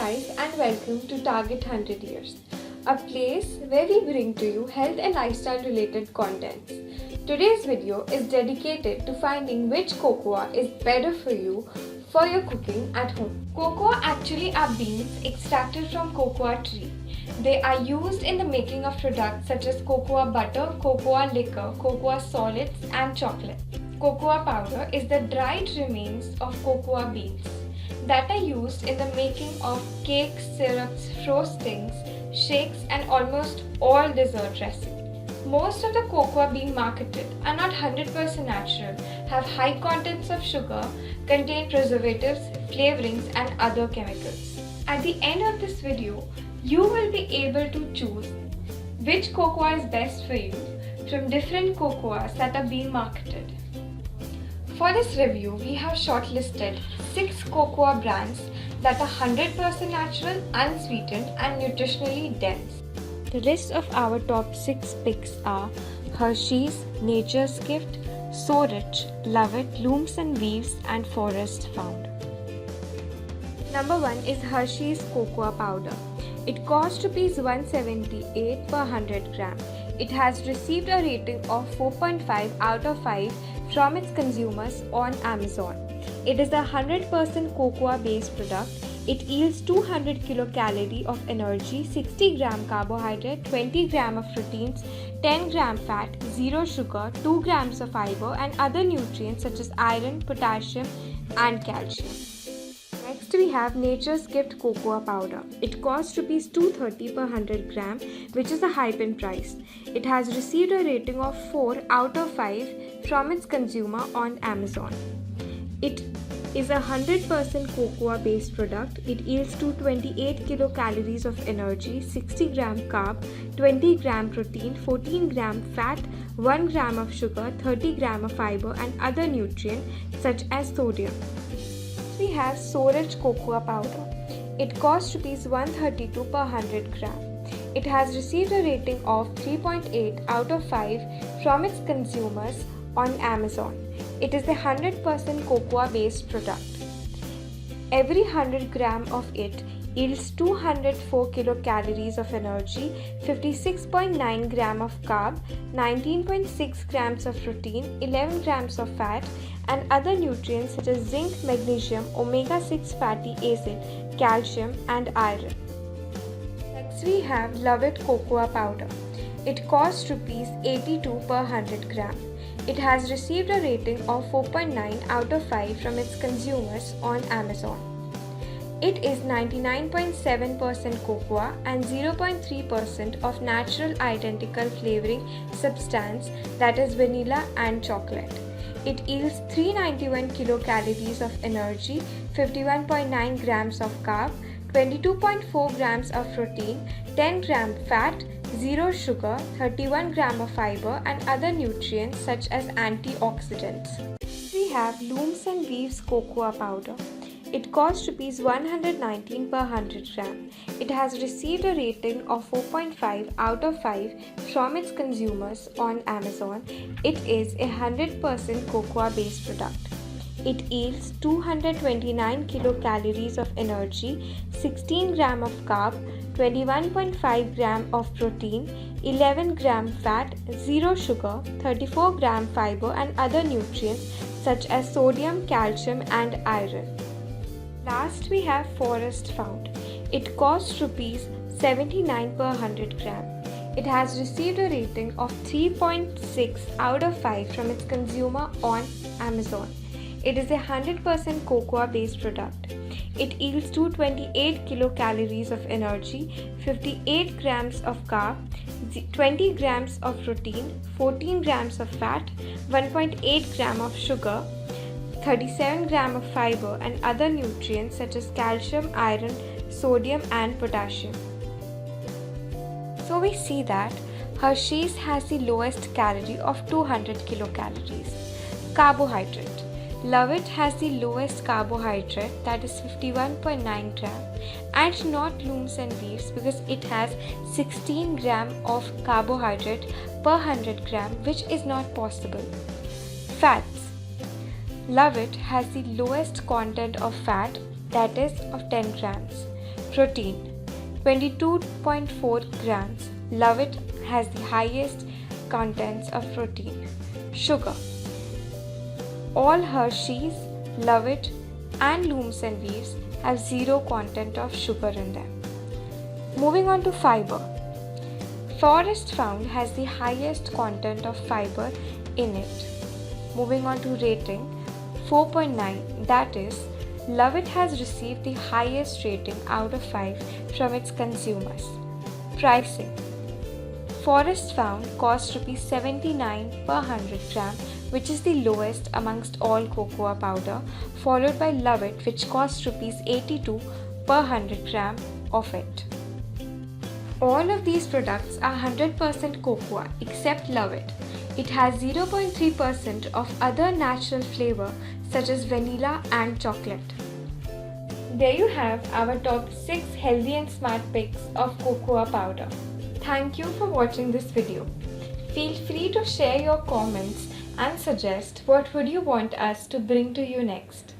guys and welcome to Target 100 Years, a place where we bring to you health and lifestyle related contents. Today's video is dedicated to finding which cocoa is better for you for your cooking at home. Cocoa actually are beans extracted from cocoa tree. They are used in the making of products such as cocoa butter, cocoa liquor, cocoa solids and chocolate. Cocoa powder is the dried remains of cocoa beans that are used in the making of cakes, syrups, frostings, shakes and almost all dessert recipes. Most of the cocoa bean marketed are not 100% natural, have high contents of sugar, contain preservatives, flavorings and other chemicals. At the end of this video, you will be able to choose which cocoa is best for you from different cocoas that are being marketed. For this review, we have shortlisted 6 cocoa brands that are 100% natural, unsweetened and nutritionally dense. The list of our top 6 picks are Hershey's, Nature's Gift, Sorich, LuvIt, Looms and Weaves and Forest Found. Number 1 is Hershey's cocoa powder. It costs ₹178 per 100 gram. It has received a rating of 4.5 out of 5 from its consumers on Amazon. It is a 100% cocoa based product. It yields 200 kilocalories of energy, 60 gram carbohydrate, 20 gram of proteins, 10 gram fat, 0 sugar, 2 grams of fiber and other nutrients such as iron, potassium and calcium. Next we have Nature's Gift cocoa powder. It costs ₹230 per 100 gram, which is a high pin price. It has received a rating of 4 out of 5 from its consumer on Amazon. It is a 100% cocoa based product. It yields 228 kilocalories of energy, 60 gram carb, 20 gram protein, 14 gram fat, 1 gram of sugar, 30 gram of fiber and other nutrients such as sodium. We have Sorich cocoa powder. It costs ₹132 per 100 gram. It has received a rating of 3.8 out of 5 from its consumers on Amazon. It is a 100% cocoa based product. Every 100 gram of it yields 204 kilocalories of energy, 56.9 gram of carb, 19.6 grams of protein, 11 grams of fat and other nutrients such as zinc, magnesium, omega-6 fatty acid, calcium and iron. Next we have LuvIt cocoa powder. It costs ₹82 per 100 gram. It has received a rating of 4.9 out of 5 from its consumers on Amazon. It is 99.7% cocoa and 0.3% of natural identical flavoring substance, that is vanilla and chocolate. It yields 391 kilocalories of energy, 51.9 grams of carb, 22.4 grams of protein, 10 gram fat, 0 sugar, 31 gram of fiber and other nutrients such as antioxidants. We have Looms and Weaves cocoa powder. It costs ₹119 per 100 gram. It has received a rating of 4.5 out of 5 from its consumers on Amazon. It is a 100% cocoa based product. It yields 229 kilocalories of energy, 16 gram of carb, 21.5 gram of protein, 11 gram fat, 0 sugar, 34 gram fiber and other nutrients such as sodium, calcium and iron. Last we have Forest Found. It costs ₹79 per 100 gram. It has received a rating of 3.6 out of 5 from its consumer on Amazon. It is a 100% cocoa based product. It yields 228 kilocalories of energy, 58 grams of carb, 20 grams of protein, 14 grams of fat, 1.8 gram of sugar, 37 gram of fiber and other nutrients such as calcium, iron, sodium and potassium. So we see that Hershey's has the lowest calorie of 200 kilocalories. Carbohydrate. LuvIt has the lowest carbohydrate, that is 51.9 gram, and not Looms and Weaves because it has 16 gram of carbohydrate per 100 gram, which is not possible. Fats. LuvIt has the lowest content of fat, that is of 10 grams. Protein 22.4 grams. LuvIt has the highest contents of protein. Sugar. All Hershey's, LuvIt and Looms and Weaves have zero content of sugar in them. Moving on to fiber. Forest Found has the highest content of fiber in it. Moving on to rating, 4.9, that is, LuvIt has received the highest rating out of 5 from its consumers. Pricing. Forest Found costs Rs 79 per 100 gram, which is the lowest amongst all cocoa powder, followed by LuvIt, which costs Rs 82 per 100 gram of it. All of these products are 100% cocoa except LuvIt. It has 0.3% of other natural flavor such as vanilla and chocolate. There you have our top 6 healthy and smart picks of cocoa powder. Thank you for watching this video. Feel free to share your comments and suggest what would you want us to bring to you next.